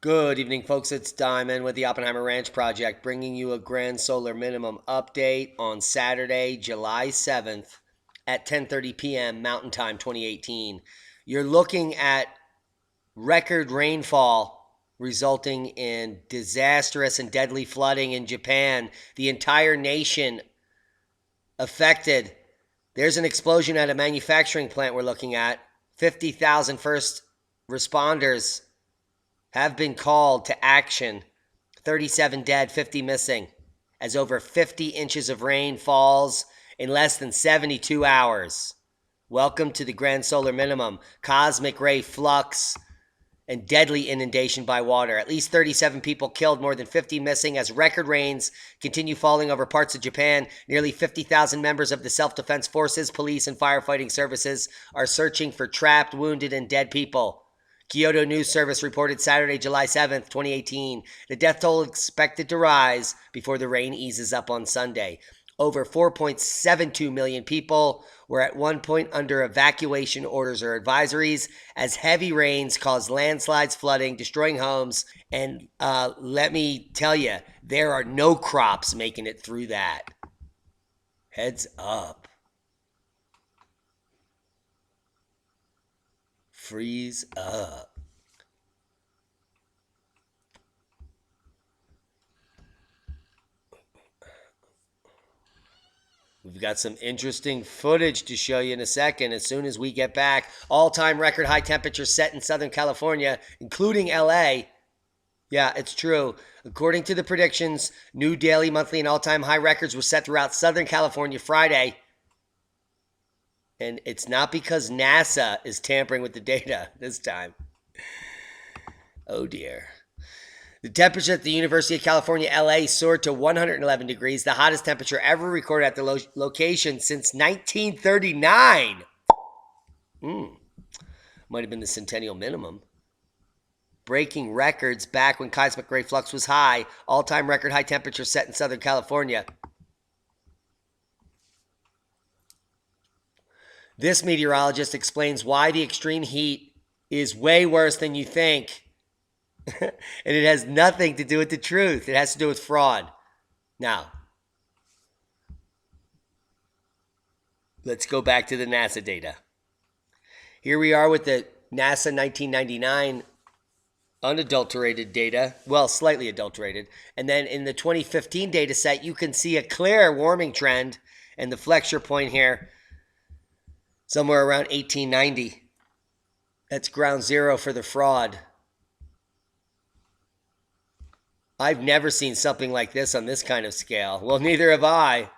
Good evening, folks. It's Diamond with the Oppenheimer Ranch Project, bringing you a grand solar minimum update on Saturday, July 7th at 10:30 p.m. Mountain Time 2018. You're looking at record rainfall resulting in disastrous and deadly flooding in Japan. The entire nation affected. There's an explosion at a manufacturing plant we're looking at. 50,000 first responders have been called to action. 37 dead, 50 missing, as over 50 inches of rain falls in less than 72 hours. Welcome to the grand solar minimum, cosmic ray flux, and deadly inundation by water. At least 37 people killed, more than 50 missing as record rains continue falling over parts of Japan. Nearly 50,000 members of the self-defense forces, police, and firefighting services are searching for trapped, wounded, and dead people. Kyoto News Service reported Saturday, July 7th, 2018, the death toll expected to rise before the rain eases up on Sunday. Over 4.72 million people were at one point under evacuation orders or advisories as heavy rains caused landslides, flooding, destroying homes. And let me tell you, there are no crops making it through that. Heads up. Freeze up. We've got some interesting footage to show you in a second as soon as we get back. All-time record high temperatures set in Southern California, including LA. Yeah, it's true. According to the predictions, new daily, monthly, and all-time high records were set throughout Southern California Friday. And it's not because NASA is tampering with the data this time. Oh dear. The temperature at the University of California, LA soared to 111 degrees, the hottest temperature ever recorded at the location since 1939. Might have been the centennial minimum. Breaking records back when cosmic ray flux was high. All-time record high temperature set in Southern California. This meteorologist explains why the extreme heat is way worse than you think. And it has nothing to do with the truth. It has to do with fraud. Now, let's go back to the NASA data. Here we are with the NASA 1999 unadulterated data. Well, slightly adulterated. And then in the 2015 data set, you can see a clear warming trend. And the flexure point here, somewhere around 1890. That's ground zero for the fraud. I've never seen something like this on this kind of scale. Well, neither have I.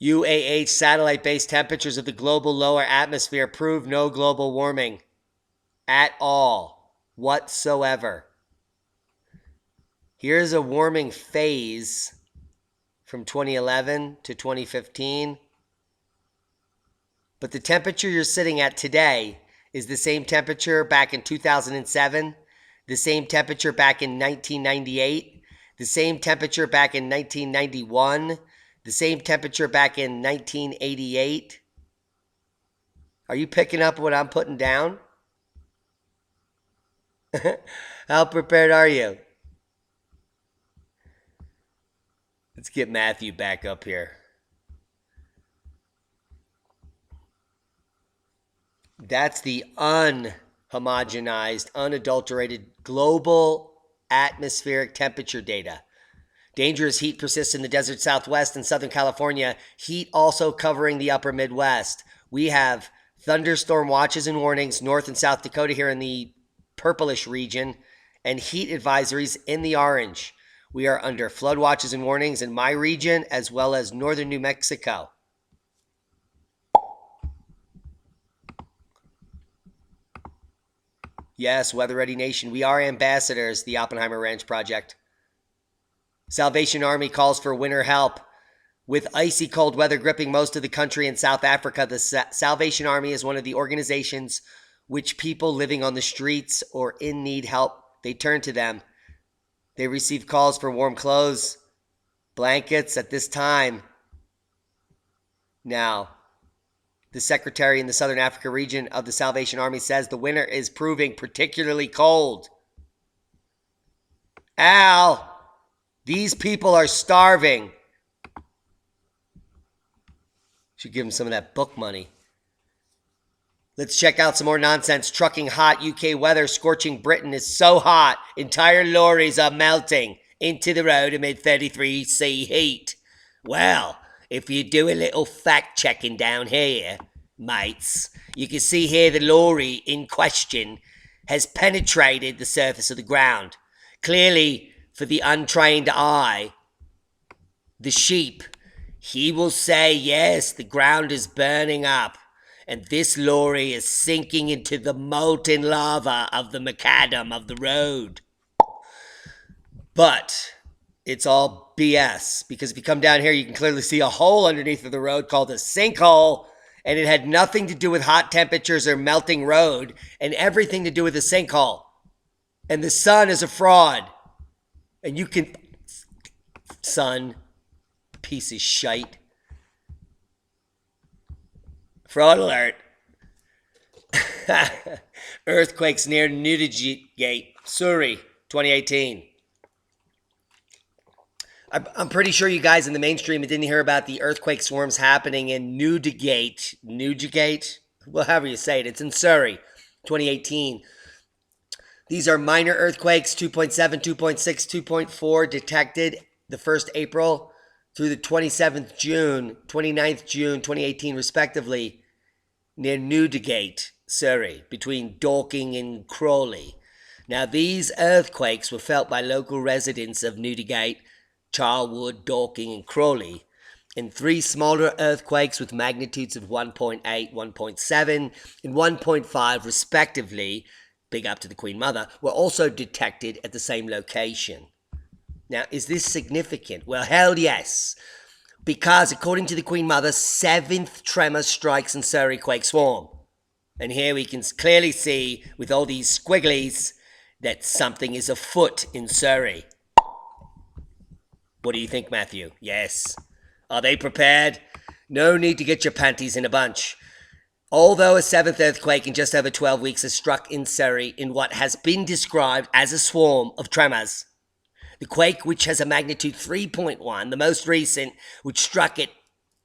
UAH satellite-based temperatures of the global lower atmosphere prove no global warming at all, whatsoever. Here's a warming phase from 2011 to 2015. But the temperature you're sitting at today is the same temperature back in 2007, the same temperature back in 1998, the same temperature back in 1991, the same temperature back in 1988. Are you picking up what I'm putting down? How prepared are you? Let's get Matthew back up here. That's the unhomogenized, unadulterated global atmospheric temperature data. Dangerous heat persists in the desert Southwest and Southern California. Heat also covering the upper Midwest. We have thunderstorm watches and warnings North and South Dakota here in the purplish region, and heat advisories in the orange. We are under flood watches and warnings in my region as well as northern New Mexico. Yes, Weather Ready Nation, we are ambassadors, the Oppenheimer Ranch Project. Salvation Army calls for winter help. With icy cold weather gripping most of the country in South Africa, the Salvation Army is one of the organizations which people living on the streets or in need help, they turn to them. They receive calls for warm clothes, blankets at this time. Now, The secretary in the Southern Africa region of the Salvation Army says the winter is proving particularly cold. Al, these people are starving. Should give them some of that book money. Let's check out some more nonsense. Trucking hot. UK weather. Scorching Britain is so hot. Entire lorries are melting into the road amid 33°C heat. Well, if you do a little fact checking down here, mates, you can see here the lorry in question has penetrated the surface of the ground. Clearly, for the untrained eye, the sheep, he will say, yes, the ground is burning up. And this lorry is sinking into the molten lava of the macadam of the road. But it's all BS, because if you come down here, you can clearly see a hole underneath of the road called a sinkhole, and it had nothing to do with hot temperatures or melting road, and everything to do with the sinkhole. And the sun is a fraud. And you can... Sun, piece of shite. Fraud alert. Earthquakes near Newdigate, Surrey, 2018. I'm pretty sure you guys in the mainstream didn't hear about the earthquake swarms happening in Newdigate, well, however you say it. It's in Surrey, 2018. These are minor earthquakes, 2.7, 2.6, 2.4 detected the 1st April through the 27th June, 29th June, 2018, respectively, near Newdigate, Surrey, between Dorking and Crawley. Now, these earthquakes were felt by local residents of Newdigate, Charlwood, Dorking, and Crawley, and 3 smaller earthquakes with magnitudes of 1.8, 1.7, and 1.5, respectively, big up to the Queen Mother, were also detected at the same location. Now, is this significant? Well, hell yes. Because, according to the Queen Mother, 7th tremor strikes in Surrey quake swarm. And here we can clearly see, with all these squigglies, that something is afoot in Surrey. What do you think, Matthew? Yes. Are they prepared? No need to get your panties in a bunch. Although a 7th earthquake in just over 12 weeks has struck in Surrey in what has been described as a swarm of tremors, the quake, which has a magnitude 3.1, the most recent, which struck at,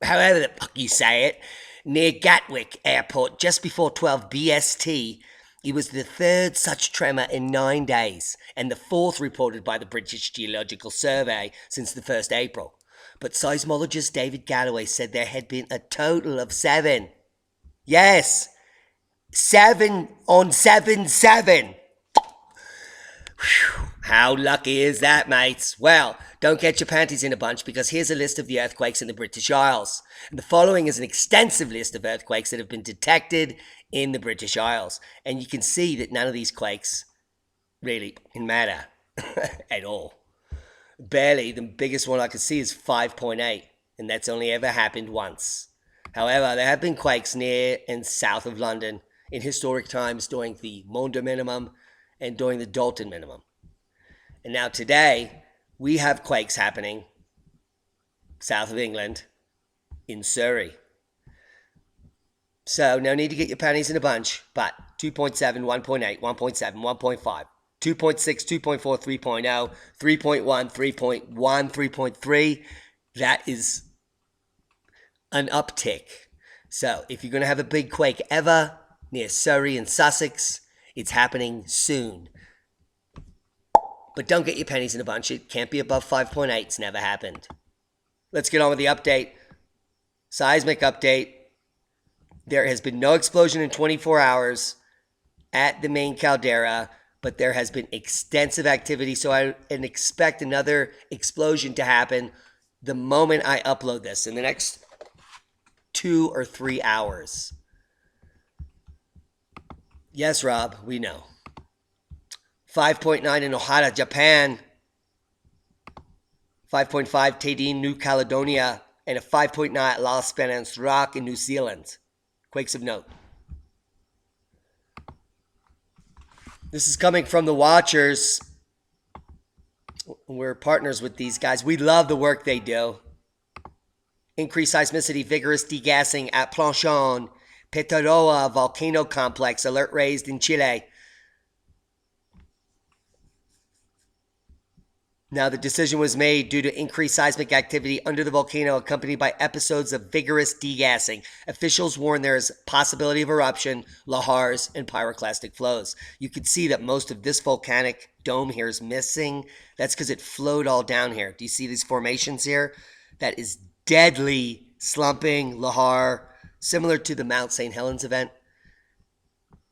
however the fuck you say it, near Gatwick Airport just before 12 BST, it was the 3rd such tremor in 9 days, and the 4th reported by the British Geological Survey since the 1st April. But seismologist David Galloway said there had been a total of 7. Yes, 7 on 7/7. Whew. How lucky is that, mates? Well, don't get your panties in a bunch, because here's a list of the earthquakes in the British Isles. And the following is an extensive list of earthquakes that have been detected in the British Isles. And you can see that none of these quakes really matter at all. Barely. The biggest one I can see is 5.8, and that's only ever happened once. However, there have been quakes near and south of London in historic times during the Maunder minimum and during the Dalton minimum. And now today, we have quakes happening south of England in Surrey. So no need to get your panties in a bunch, but 2.7, 1.8, 1.7, 1.5, 2.6, 2.4, 3.0, 3.1, 3.1, 3.3, that is an uptick. So if you're going to have a big quake ever near Surrey and Sussex, it's happening soon. But don't get your pennies in a bunch. It can't be above 5.8. It's never happened. Let's get on with the update. Seismic update. There has been no explosion in 24 hours at the main caldera, but there has been extensive activity, so I expect another explosion to happen the moment I upload this in the next 2 or 3 hours. Yes, Rob, we know. 5.9 in Ohara, Japan. 5.5 Tadine, New Caledonia. And a 5.9 at Las Penas Rock in New Zealand. Quakes of note. This is coming from the Watchers. We're partners with these guys. We love the work they do. Increased seismicity, vigorous degassing at Planchón-Peteroa volcano complex. Alert raised in Chile. Now, the decision was made due to increased seismic activity under the volcano accompanied by episodes of vigorous degassing. Officials warn there is possibility of eruption, lahars, and pyroclastic flows. You can see that most of this volcanic dome here is missing. That's because it flowed all down here. Do you see these formations here? That is deadly slumping, lahar, similar to the Mount St. Helens event.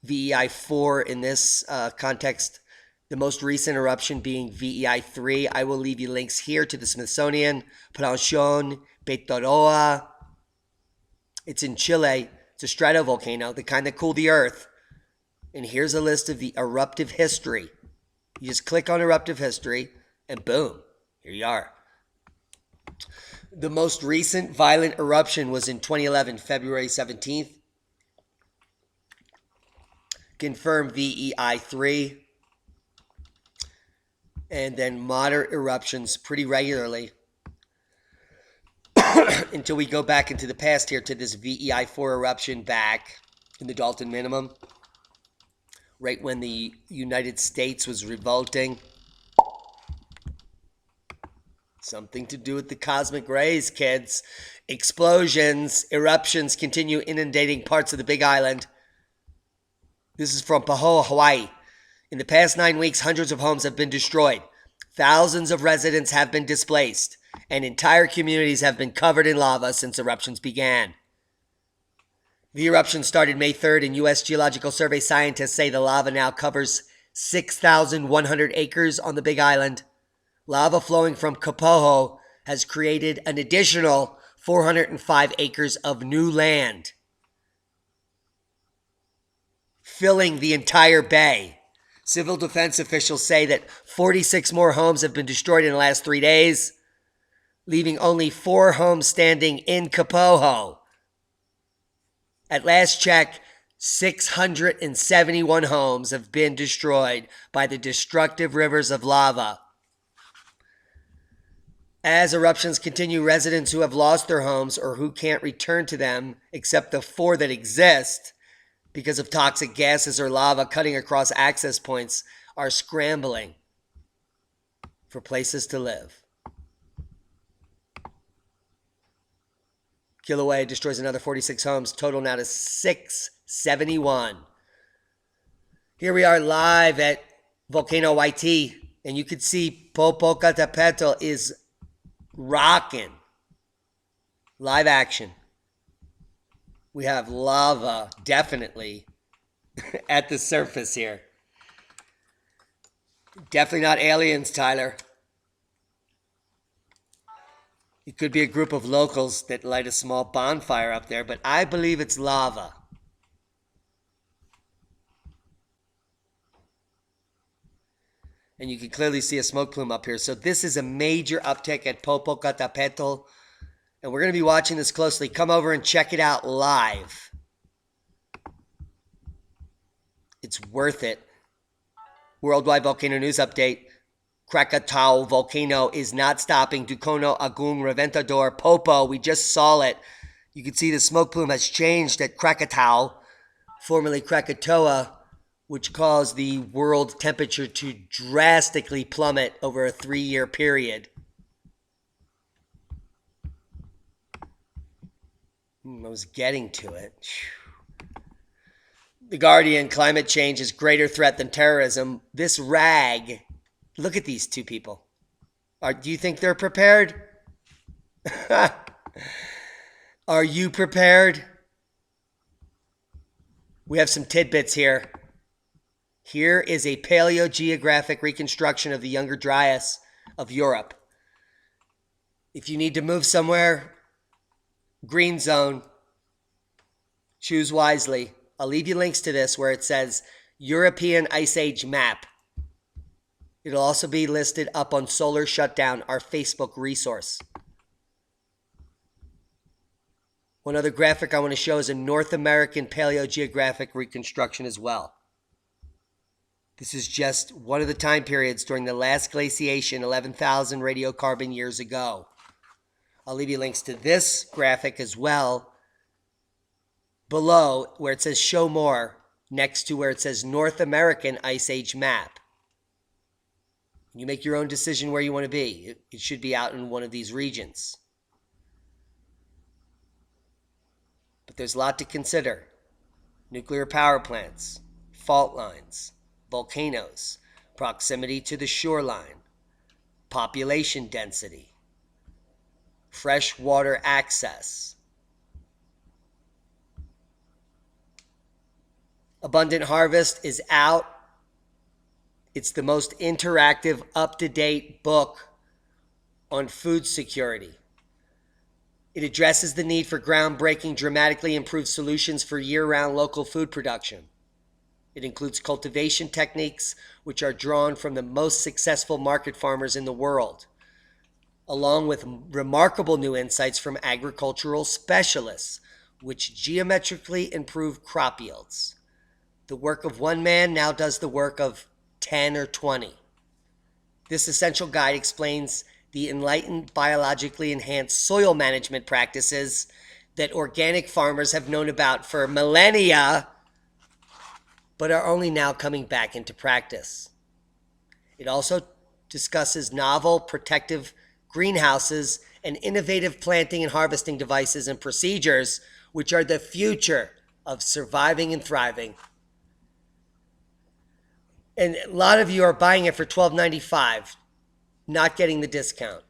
VEI 4 in this context. The most recent eruption being VEI 3. I will leave you links here to the Smithsonian, Planchón-Peteroa. It's in Chile. It's a stratovolcano, the kind that cooled the earth. And here's a list of the eruptive history. You just click on eruptive history, and boom, here you are. The most recent violent eruption was in 2011, February 17th. Confirmed VEI 3. And then moderate eruptions pretty regularly until we go back into the past here to this VEI 4 eruption back in the Dalton Minimum, right when the United States was revolting. Something to do with the cosmic rays, kids. Explosions, eruptions continue inundating parts of the Big Island. This is from Pahoa, Hawaii. In the past 9 weeks, hundreds of homes have been destroyed. Thousands of residents have been displaced, and entire communities have been covered in lava since eruptions began. The eruption started May 3rd, and U.S. Geological Survey scientists say the lava now covers 6,100 acres on the Big Island. Lava flowing from Kapoho has created an additional 405 acres of new land, filling the entire bay. Civil defense officials say that 46 more homes have been destroyed in the last 3 days, leaving only 4 homes standing in Kapoho. At last check, 671 homes have been destroyed by the destructive rivers of lava. As eruptions continue, residents who have lost their homes or who can't return to them, except the 4 that exist, because of toxic gases or lava cutting across access points, are scrambling for places to live. Kilauea destroys another 46 homes, total now to 671. Here we are live at Volcano YT, and you can see Popocatépetl is rocking. Live action. We have lava, definitely, at the surface here. Definitely not aliens, Tyler. It could be a group of locals that light a small bonfire up there, but I believe it's lava. And you can clearly see a smoke plume up here. So this is a major uptick at Popocatépetl. And we're going to be watching this closely. Come over and check it out live. It's worth it. Worldwide Volcano News Update. Krakatau volcano is not stopping. Dukono Agung Reventador Popo. We just saw it. You can see the smoke plume has changed at Krakatau, formerly Krakatoa, which caused the world temperature to drastically plummet over a 3-year period. I was getting to it. The Guardian, climate change is greater threat than terrorism. This rag, look at these two people. Do you think they're prepared? Are you prepared? We have some tidbits here. Here is a paleogeographic reconstruction of the Younger Dryas of Europe. If you need to move somewhere, green zone, choose wisely. I'll leave you links to this where it says European Ice Age map. It'll also be listed up on Solar Shutdown, our Facebook resource. One other graphic I want to show is a North American paleogeographic reconstruction as well. This is just one of the time periods during the last glaciation 11,000 radiocarbon years ago. I'll leave you links to this graphic as well below where it says show more next to where it says North American Ice Age map. You make your own decision where you want to be. It should be out in one of these regions. But there's a lot to consider. Nuclear power plants, fault lines, volcanoes, proximity to the shoreline, population density, fresh water access. Abundant Harvest is out. It's the most interactive, up-to-date book on food security. It addresses the need for groundbreaking, dramatically improved solutions for year-round local food production. It includes cultivation techniques which are drawn from the most successful market farmers in the world, along with remarkable new insights from agricultural specialists, which geometrically improve crop yields. The work of one man now does the work of 10 or 20. This essential guide explains the enlightened, biologically enhanced soil management practices that organic farmers have known about for millennia, but are only now coming back into practice. It also discusses novel protective greenhouses and innovative planting and harvesting devices and procedures, which are the future of surviving and thriving. And a lot of you are buying it for $12.95, not getting the discount.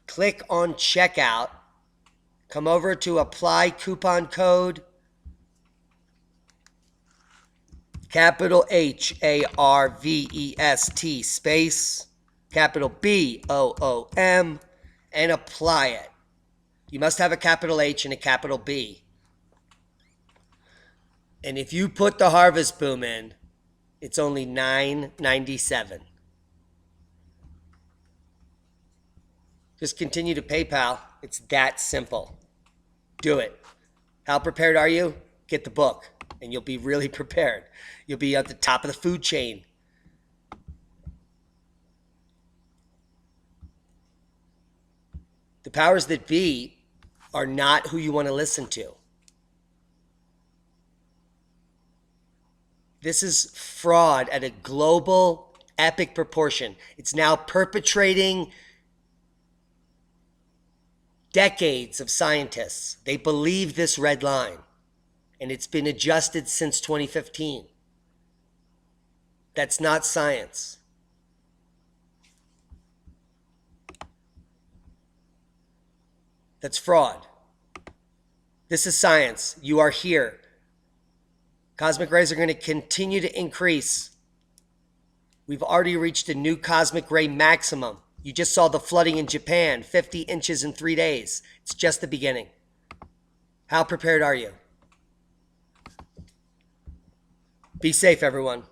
Click on checkout, come over to apply coupon code, capital HARVEST space, capital BOOM, and apply it. You must have a capital H and a capital B. And if you put the Harvest Boom in, it's only $9.97. Just continue to PayPal. It's that simple. Do it. How prepared are you? Get the book, and you'll be really prepared. You'll be at the top of the food chain. The powers that be are not who you want to listen to. This is fraud at a global, epic proportion. It's now perpetrating decades of scientists. They believe this red line, and it's been adjusted since 2015. That's not science. That's fraud. This is science. You are here. Cosmic rays are going to continue to increase. We've already reached a new cosmic ray maximum. You just saw the flooding in Japan, 50 inches in 3 days. It's just the beginning. How prepared are you? Be safe, everyone.